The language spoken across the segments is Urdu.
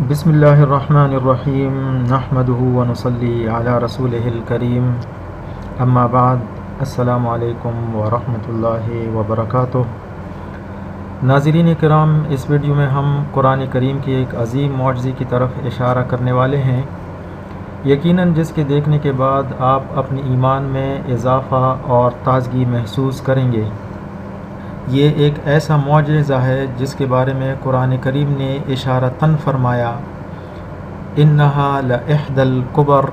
بسم اللہ الرحمن الرحیم نحمده ونصلی علی رسولہ الکریم اما بعد السلام علیکم ورحمۃ اللہ وبرکاتہ۔ ناظرین کرام، اس ویڈیو میں ہم قرآن کریم کی ایک عظیم معجزے کی طرف اشارہ کرنے والے ہیں، یقیناً جس کے دیکھنے کے بعد آپ اپنے ایمان میں اضافہ اور تازگی محسوس کریں گے۔ یہ ایک ایسا معجزہ ہے جس کے بارے میں قرآن کریم نے اشارتاً فرمایا، انہا لإحدی الکبر،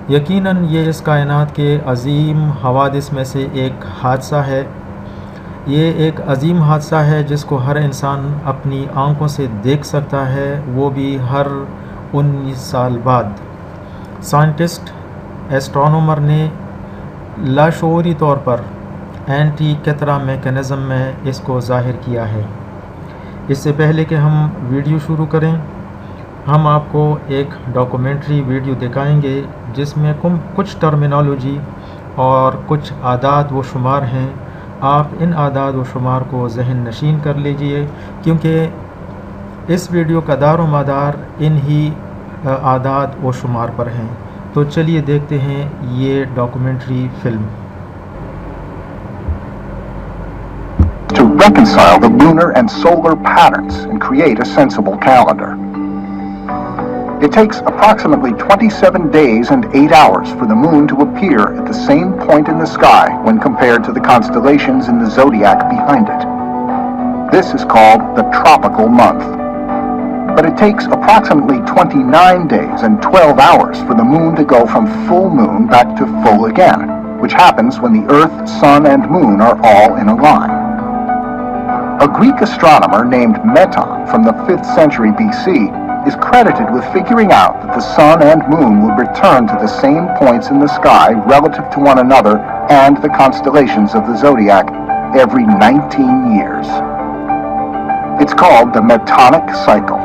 یقیناً یہ اس کائنات کے عظیم حوادث میں سے ایک حادثہ ہے۔ یہ ایک عظیم حادثہ ہے جس کو ہر انسان اپنی آنکھوں سے دیکھ سکتا ہے، وہ بھی ہر 19 سال بعد۔ سائنٹسٹ ایسٹرونومر نے لاشعوری طور پر اینٹی کیترا میکانزم میں اس کو ظاہر کیا ہے۔ اس سے پہلے کہ ہم ویڈیو شروع کریں، ہم آپ کو ایک ڈاکومنٹری ویڈیو دکھائیں گے جس میں کچھ ٹرمینالوجی اور کچھ اعداد و شمار ہیں۔ آپ ان اعداد و شمار کو ذہن نشین کر لیجئے، کیونکہ اس ویڈیو کا دار و مدار انہی اعداد و شمار پر ہیں۔ تو چلیے دیکھتے ہیں یہ documentary film. To reconcile the lunar and solar patterns and create a sensible calendar. It takes approximately 27 days and 8 hours for the moon to appear at the same point in the sky when compared to the constellations in the zodiac behind it. This is called the tropical month. But it takes approximately 29 days and 12 hours for the moon to go from full moon back to full again, which happens when the Earth, Sun, and Moon are all in a line. A Greek astronomer named Meton from the 5th century BC is credited with figuring out that the Sun and Moon will return to the same points in the sky relative to one another and the constellations of the zodiac every 19 years. It's called the Metonic cycle,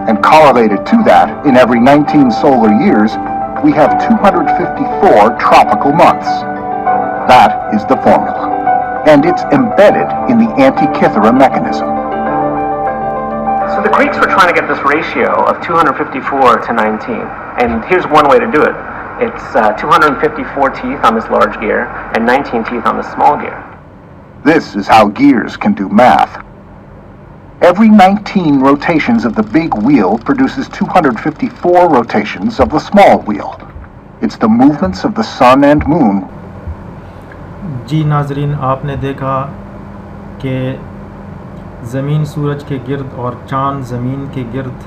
and correlated to that, in every 19 solar years, we have 254 tropical months. That is the formula. And it's embedded in the Antikythera mechanism. So the Greeks were trying to get this ratio of 254 to 19, and here's one way to do it. It's 254 teeth on this large gear and 19 teeth on the small gear. This is how gears can do math. Every 19 rotations of the big wheel produces 254 rotations of the small wheel. It's the movements of the sun and moon. جی ناظرین، آپ نے دیکھا کہ زمین سورج کے گرد اور چاند زمین کے گرد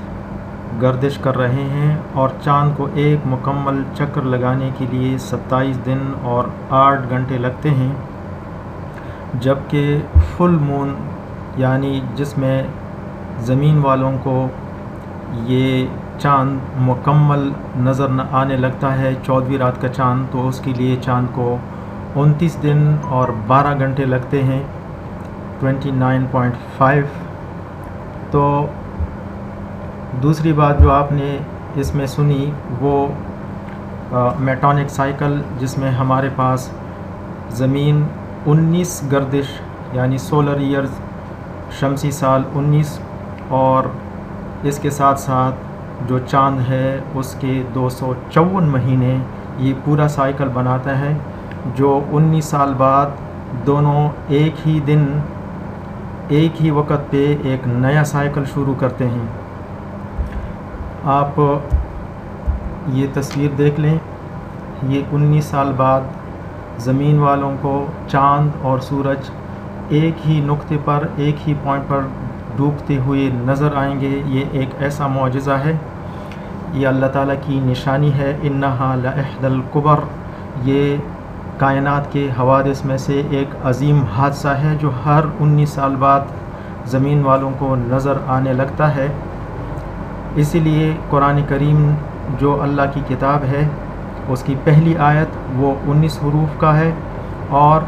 گردش کر رہے ہیں، اور چاند کو ایک مکمل چکر لگانے کے لیے 27 دن اور 8 گھنٹے لگتے ہیں، جبکہ فل مون یعنی جس میں زمین والوں کو یہ چاند مکمل نظر نہ آنے لگتا ہے، 14ویں رات کا چاند، تو اس کے لیے چاند کو 29 دن اور 12 گھنٹے لگتے ہیں، 29.5۔ تو دوسری بات جو آپ نے اس میں سنی وہ میٹونک سائیکل، جس میں ہمارے پاس زمین 19 گردش یعنی سولر ایئرز، شمسی سال 19، اور اس کے ساتھ ساتھ جو چاند ہے اس کے 254 مہینے، یہ پورا سائیکل بناتا ہے، جو 19 سال بعد دونوں ایک ہی دن ایک ہی وقت پہ ایک نیا سائیکل شروع کرتے ہیں۔ آپ یہ تصویر دیکھ لیں، یہ 19 سال بعد زمین والوں کو چاند اور سورج ایک ہی نقطے پر، ایک ہی پوائنٹ پر ڈوبتے ہوئے نظر آئیں گے۔ یہ ایک ایسا معجزہ ہے، یہ اللہ تعالیٰ کی نشانی ہے۔ انہا لإحدی الکبر، یہ کائنات کے حوادث میں سے ایک عظیم حادثہ ہے جو ہر 19 سال بعد زمین والوں کو نظر آنے لگتا ہے۔ اسی لیے قرآن کریم جو اللہ کی کتاب ہے، اس کی پہلی آیت وہ 19 حروف کا ہے، اور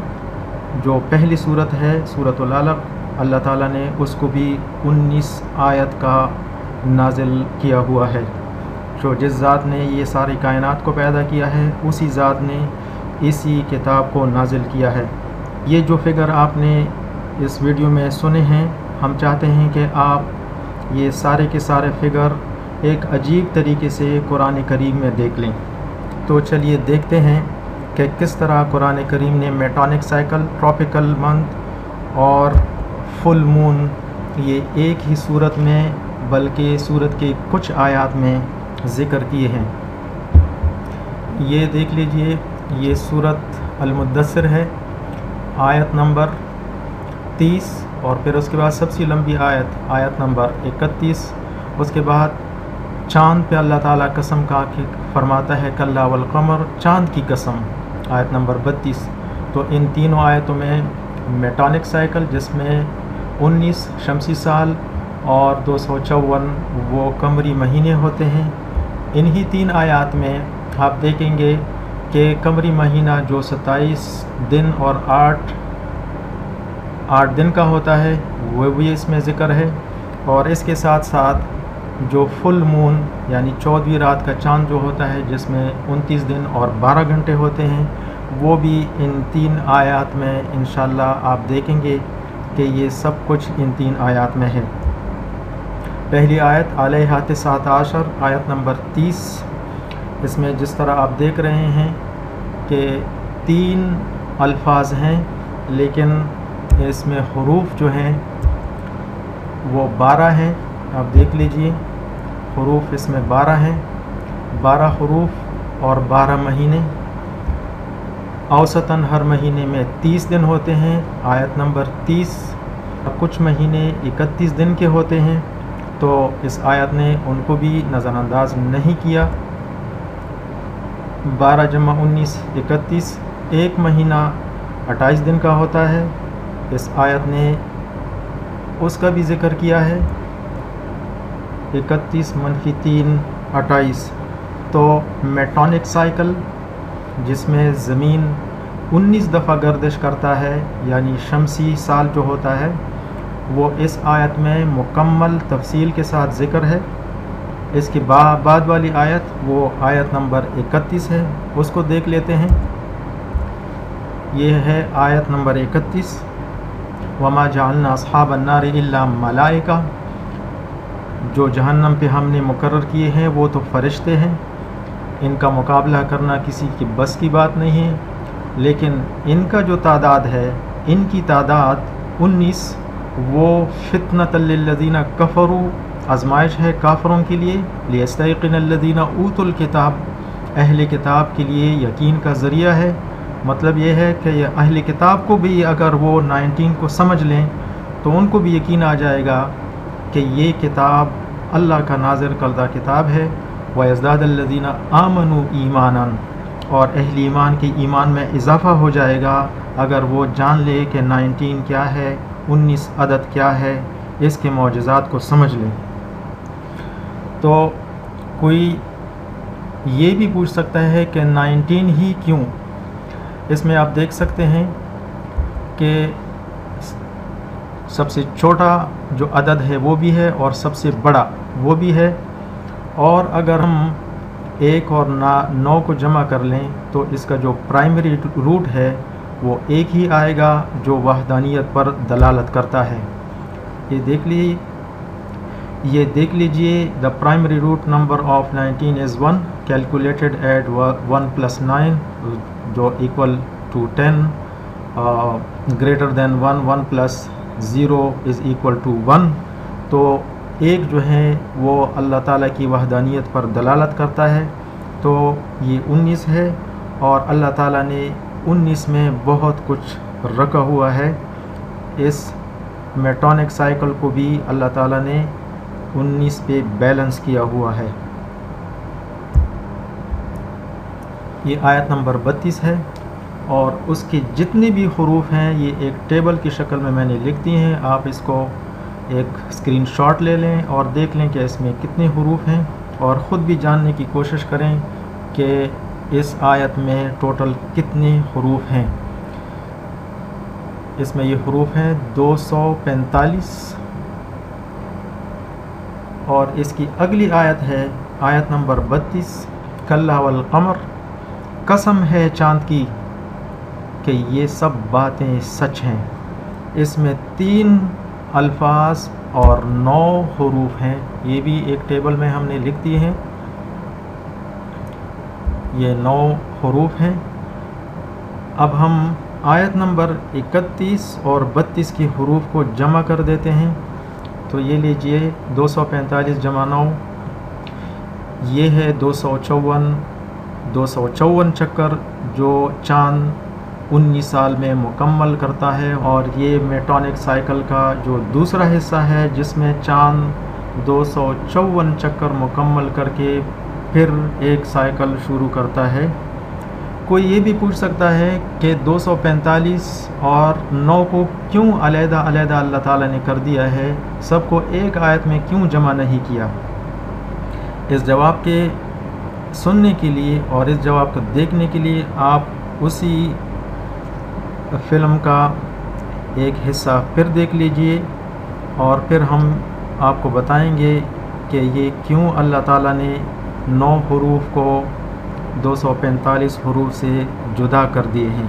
جو پہلی صورت ہے سورۃ العلق، اللہ تعالیٰ نے اس کو بھی 19 آیت کا نازل کیا ہوا ہے۔ جو جس ذات نے یہ ساری کائنات کو پیدا کیا ہے، اسی ذات نے اسی کتاب کو نازل کیا ہے۔ یہ جو فگر آپ نے اس ویڈیو میں سنے ہیں، ہم چاہتے ہیں کہ آپ یہ سارے کے سارے فگر ایک عجیب طریقے سے قرآن کریم میں دیکھ لیں۔ تو چلیے دیکھتے ہیں کہ کس طرح قرآن کریم نے میٹونک سائیکل، ٹراپیکل منتھ اور فل مون یہ ایک ہی صورت میں بلکہ صورت کے کچھ آیات میں ذکر کیے ہیں۔ یہ دیکھ لیجئے، یہ صورت المدثر ہے، آیت نمبر 30، اور پھر اس کے بعد سب سے لمبی آیت نمبر 31۔ اس کے بعد چاند پہ اللہ تعالیٰ قسم کا فرماتا ہے کلا والقمر، چاند کی قسم، آیت نمبر 32۔ تو ان تینوں آیتوں میں میٹونک سائیکل جس میں 19 شمسی سال اور 254 وہ قمری مہینے ہوتے ہیں، انہی 3 آیات میں آپ دیکھیں گے کہ قمری مہینہ جو 27 دن اور 8 دن کا ہوتا ہے وہ بھی اس میں ذکر ہے، اور اس کے ساتھ ساتھ جو فل مون یعنی 14ویں رات کا چاند جو ہوتا ہے جس میں 29 دن اور 12 گھنٹے ہوتے ہیں، وہ بھی ان 3 آیات میں انشاءاللہ آپ دیکھیں گے کہ یہ سب کچھ ان 3 آیات میں ہے۔ پہلی آیت علیہ 19 آیت نمبر 30، اس میں جس طرح آپ دیکھ رہے ہیں کہ 3 الفاظ ہیں لیکن اس میں حروف جو ہیں وہ 12 ہیں۔ آپ دیکھ لیجئے، حروف اس میں 12 ہیں، 12 حروف اور 12 مہینے، اوسطاً ہر مہینے میں 30 دن ہوتے ہیں۔ آیت نمبر 30، کچھ مہینے 31 دن کے ہوتے ہیں، تو اس آیت نے ان کو بھی نظر انداز نہیں کیا۔ 12 جمع 19 31، ایک مہینہ 28 دن کا ہوتا ہے، اس آیت نے اس کا بھی ذکر کیا ہے۔ 31 - 3 28، تو میٹونک سائیکل جس میں زمین 19 دفعہ گردش کرتا ہے یعنی شمسی سال جو ہوتا ہے، وہ اس آیت میں مکمل تفصیل کے ساتھ ذکر ہے۔ اس کے بعد والی آیت وہ آیت نمبر 31 ہے، اس کو دیکھ لیتے ہیں۔ یہ ہے آیت نمبر 31، وَمَا جَعَلْنَا أَصْحَابَ النَّارِ إِلَّا مَلَائِكَةً، جو جہنم پہ ہم نے مقرر کیے ہیں وہ تو فرشتے ہیں، ان کا مقابلہ کرنا کسی کی بس کی بات نہیں ہے، لیکن ان کا جو تعداد ہے، ان کی تعداد 19، وہ فتنۃ للذین کفروا، آزمائش ہے کافروں کے لیے، لیستیقن الذین اوتوا الکتاب، اہل کتاب کے لیے یقین کا ذریعہ ہے۔ مطلب یہ ہے کہ اہل کتاب کو بھی اگر وہ 19 کو سمجھ لیں تو ان کو بھی یقین آ جائے گا کہ یہ کتاب اللہ کا نازل کردہ کتاب ہے۔ وَيَزْدَادَ الَّذِينَ آمَنُوا إِيمَانًا، اور اہل ایمان کے ایمان میں اضافہ ہو جائے گا اگر وہ جان لے کہ 19 کیا ہے، 19 عدد کیا ہے، اس کے معجزات کو سمجھ لیں۔ تو کوئی یہ بھی پوچھ سکتا ہے کہ 19 ہی کیوں؟ اس میں آپ دیکھ سکتے ہیں کہ سب سے چھوٹا جو عدد ہے وہ بھی ہے اور سب سے بڑا وہ بھی ہے، اور اگر ہم 1 اور 9 کو جمع کر لیں تو اس کا جو پرائمری روٹ ہے وہ ایک ہی آئے گا جو وحدانیت پر دلالت کرتا ہے۔ یہ دیکھ لیجئے the primary root number of 19 is 1 calculated at 1 + 9 جو equal to 10 greater than 1 1 + 0 is equal to 1۔ تو ایک جو ہے وہ اللہ تعالیٰ کی وحدانیت پر دلالت کرتا ہے، تو یہ 19 ہے، اور اللہ تعالیٰ نے 19 میں بہت کچھ رکھا ہوا ہے۔ اس میٹونک سائیکل کو بھی اللہ تعالیٰ نے 19 پہ بیلنس کیا ہوا ہے۔ یہ آیت نمبر 32 ہے، اور اس کے جتنے بھی حروف ہیں یہ ایک ٹیبل کی شکل میں نے لکھ دی ہیں۔ آپ اس کو ایک اسکرین شاٹ لے لیں اور دیکھ لیں کہ اس میں کتنے حروف ہیں، اور خود بھی جاننے کی کوشش کریں کہ اس آیت میں ٹوٹل کتنے حروف ہیں۔ اس میں یہ حروف ہیں 245، اور اس کی اگلی آیت ہے آیت نمبر 32، کلا والقمر، قسم ہے چاند کی کہ یہ سب باتیں سچ ہیں۔ اس میں 3 الفاظ اور 9 حروف ہیں، یہ بھی ایک ٹیبل میں ہم نے لکھ دی ہیں، یہ 9 حروف ہیں۔ اب ہم آیت نمبر 31 اور 32 کی حروف کو جمع کر دیتے ہیں، تو یہ لیجئے 245 جمع 9، یہ ہے 254 چکر جو چاند 19 سال میں مکمل کرتا ہے، اور یہ میٹونک سائیکل کا جو دوسرا حصہ ہے جس میں چاند 254 چکر مکمل کر کے پھر ایک سائیکل شروع کرتا ہے۔ کوئی یہ بھی پوچھ سکتا ہے کہ 245 اور 9 کو کیوں علیحدہ علیحدہ اللہ تعالیٰ نے کر دیا ہے، سب کو ایک آیت میں کیوں جمع نہیں کیا؟ اس جواب کے سننے کے لیے اور اس جواب کو دیکھنے کے لیے آپ اسی فلم کا ایک حصہ پھر دیکھ لیجئے، اور پھر ہم آپ کو بتائیں گے کہ یہ کیوں اللہ تعالیٰ نے 9 حروف کو 245 حروف سے جدا کر دیے ہیں۔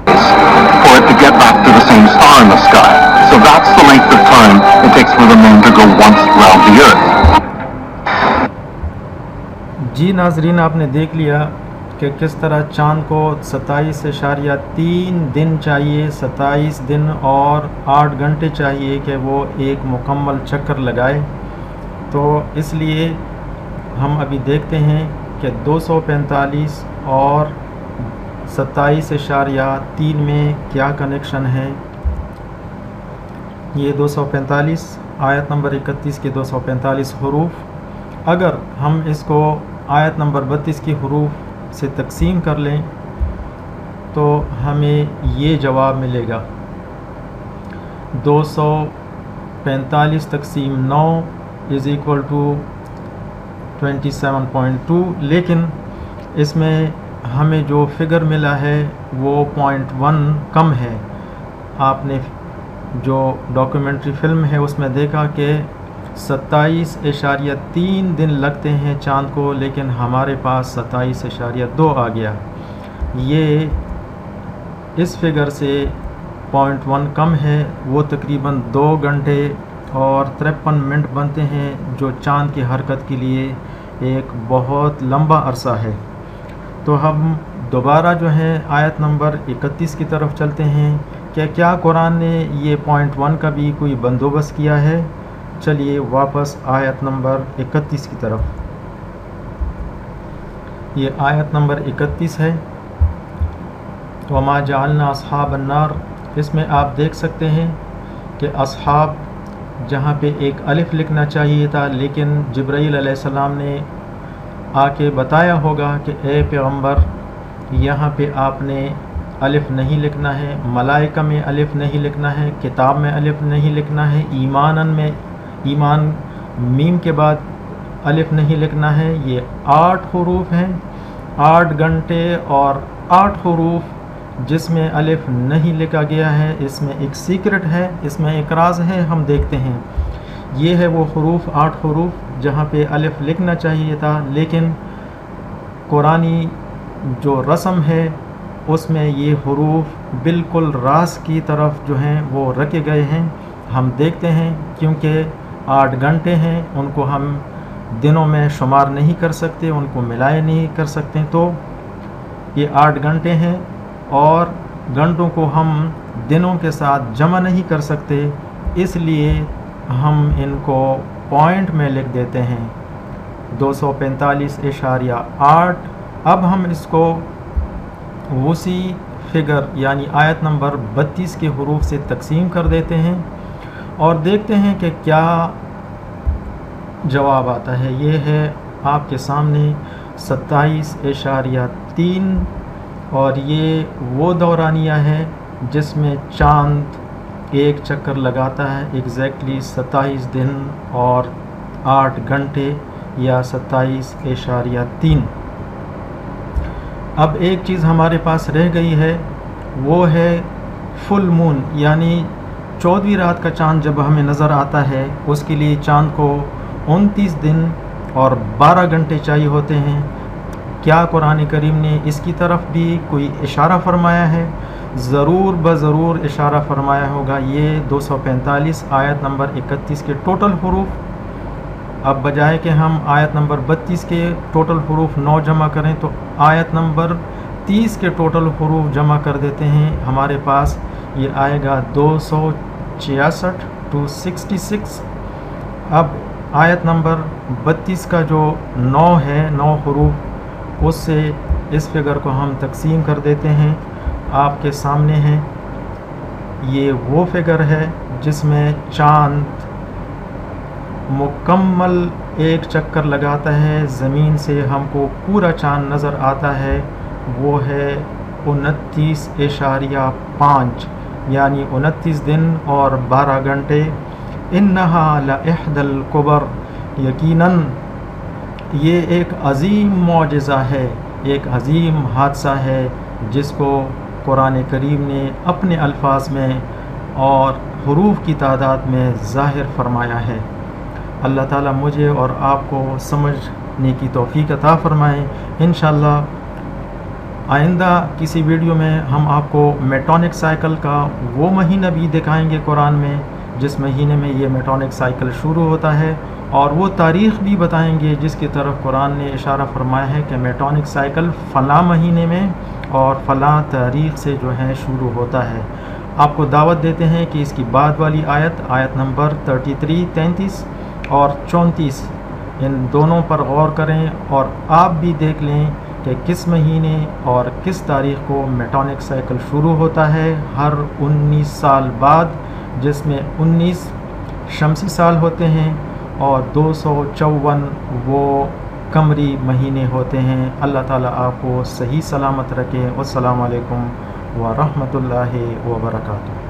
For it to get back to the same star in the sky. So that's the length of time it takes for the moon to go once around the earth. جی ناظرین، آپ نے دیکھ لیا کہ کس طرح چاند کو 27.3 دن چاہیے، 27 دن اور 8 گھنٹے چاہیے کہ وہ ایک مکمل چکر لگائے۔ تو اس لیے ہم ابھی دیکھتے ہیں کہ 245 اور 27.3 میں کیا کنیکشن ہے۔ یہ 245 آیت نمبر 31 کے 245 حروف، اگر ہم اس کو آیت نمبر 32 کی حروف سے تقسیم کر لیں تو ہمیں یہ جواب ملے گا 245 تقسیم 9 از ایکول ٹو 27.2، لیکن اس میں ہمیں جو فگر ملا ہے وہ 0.1 کم ہے۔ آپ نے جو ڈاکیومنٹری فلم ہے اس میں دیکھا کہ 27.3 دن لگتے ہیں چاند کو، لیکن ہمارے پاس 27.2 آ گیا۔ یہ اس فگر سے 0.1 کم ہے، وہ تقریباً 2 گھنٹے اور 53 منٹ بنتے ہیں، جو چاند کی حرکت کے لیے ایک بہت لمبا عرصہ ہے۔ تو ہم دوبارہ جو ہے آیت نمبر 31 کی طرف چلتے ہیں کہ کیا قرآن نے یہ 0.1 کا بھی کوئی بندوبست کیا ہے؟ چلیے واپس آیت نمبر 31 کی طرف۔ یہ آیت نمبر 31 ہے، وَمَا جَعَلْنَا أَصْحَابَ النَّارِ۔ اس میں آپ دیکھ سکتے ہیں کہ اصحاب جہاں پہ ایک الف لکھنا چاہیے تھا، لیکن جبرائیل علیہ السلام نے آ کے بتایا ہوگا کہ اے پیغمبر یہاں پہ آپ نے الف نہیں لکھنا ہے، ملائکہ میں الف نہیں لکھنا ہے، کتاب میں الف نہیں لکھنا ہے، ایمان میم کے بعد الف نہیں لکھنا ہے۔ یہ 8 حروف ہیں، 8 گھنٹے اور 8 حروف جس میں الف نہیں لکھا گیا ہے۔ اس میں ایک سیکرٹ ہے، اس میں ایک راز ہے، ہم دیکھتے ہیں۔ یہ ہے وہ حروف، 8 حروف جہاں پہ الف لکھنا چاہیے تھا، لیکن قرآنی جو رسم ہے اس میں یہ حروف بالکل راز کی طرف جو ہیں وہ رکھے گئے ہیں۔ ہم دیکھتے ہیں کیونکہ 8 گھنٹے ہیں، ان کو ہم دنوں میں شمار نہیں کر سکتے، ان کو ملائے نہیں کر سکتے، تو یہ 8 گھنٹے ہیں اور گھنٹوں کو ہم دنوں کے ساتھ جمع نہیں کر سکتے، اس لیے ہم ان کو پوائنٹ میں لکھ دیتے ہیں 245.8۔ اب ہم اس کو اسی فگر یعنی آیت نمبر 32 کے حروف سے تقسیم کر دیتے ہیں اور دیکھتے ہیں کہ کیا جواب آتا ہے۔ یہ ہے آپ کے سامنے 27.3، اور یہ وہ دورانیہ ہے جس میں چاند ایک چکر لگاتا ہے، ایگزیکٹلی 27 دن اور 8 گھنٹے یا 27.3۔ اب ایک چیز ہمارے پاس رہ گئی ہے، وہ ہے فل مون، یعنی 14ویں رات کا چاند جب ہمیں نظر آتا ہے اس کے لیے چاند کو 29 دن اور 12 گھنٹے چاہیے ہوتے ہیں۔ کیا قرآن کریم نے اس کی طرف بھی کوئی اشارہ فرمایا ہے؟ ضرور بضرور اشارہ فرمایا ہوگا یہ 245 آیت نمبر 31 کے ٹوٹل حروف، اب بجائے کہ ہم آیت نمبر 32 کے ٹوٹل حروف 9 جمع کریں تو آیت نمبر 30 کے ٹوٹل حروف جمع کر دیتے ہیں، ہمارے پاس یہ آئے گا 266 266۔ اب آیت نمبر 32 کا جو 9 ہے، 9 حروف، اس سے اس فگر کو ہم تقسیم کر دیتے ہیں۔ آپ کے سامنے ہے یہ وہ فگر ہے جس میں چاند مکمل ایک چکر لگاتا ہے، زمین سے ہم کو پورا چاند نظر آتا ہے، وہ ہے 29.5 یعنی 29 دن اور 12 گھنٹے۔ انہا لإحدى الکبر، یقیناً یہ ایک عظیم معجزہ ہے، ایک عظیم حادثہ ہے جس کو قرآن کریم نے اپنے الفاظ میں اور حروف کی تعداد میں ظاہر فرمایا ہے۔ اللہ تعالیٰ مجھے اور آپ کو سمجھنے کی توفیق عطا فرمائے۔ انشاءاللہ آئندہ کسی ویڈیو میں ہم آپ کو میٹونک سائیکل کا وہ مہینہ بھی دکھائیں گے قرآن میں جس مہینے میں یہ میٹونک سائیکل شروع ہوتا ہے، اور وہ تاریخ بھی بتائیں گے جس کی طرف قرآن نے اشارہ فرمایا ہے کہ میٹونک سائیکل فلاں مہینے میں اور فلاں تاریخ سے جو ہے شروع ہوتا ہے۔ آپ کو دعوت دیتے ہیں کہ اس کی بعد والی آیت نمبر 33، 33 اور 34 ان دونوں پر غور کریں اور آپ بھی دیکھ لیں کہ کس مہینے اور کس تاریخ کو میٹونک سائیکل شروع ہوتا ہے ہر 19 سال بعد، جس میں 19 شمسی سال ہوتے ہیں اور 254 وہ قمری مہینے ہوتے ہیں۔ اللہ تعالیٰ آپ کو صحیح سلامت رکھے۔ والسلام علیکم ورحمۃ اللہ وبرکاتہ۔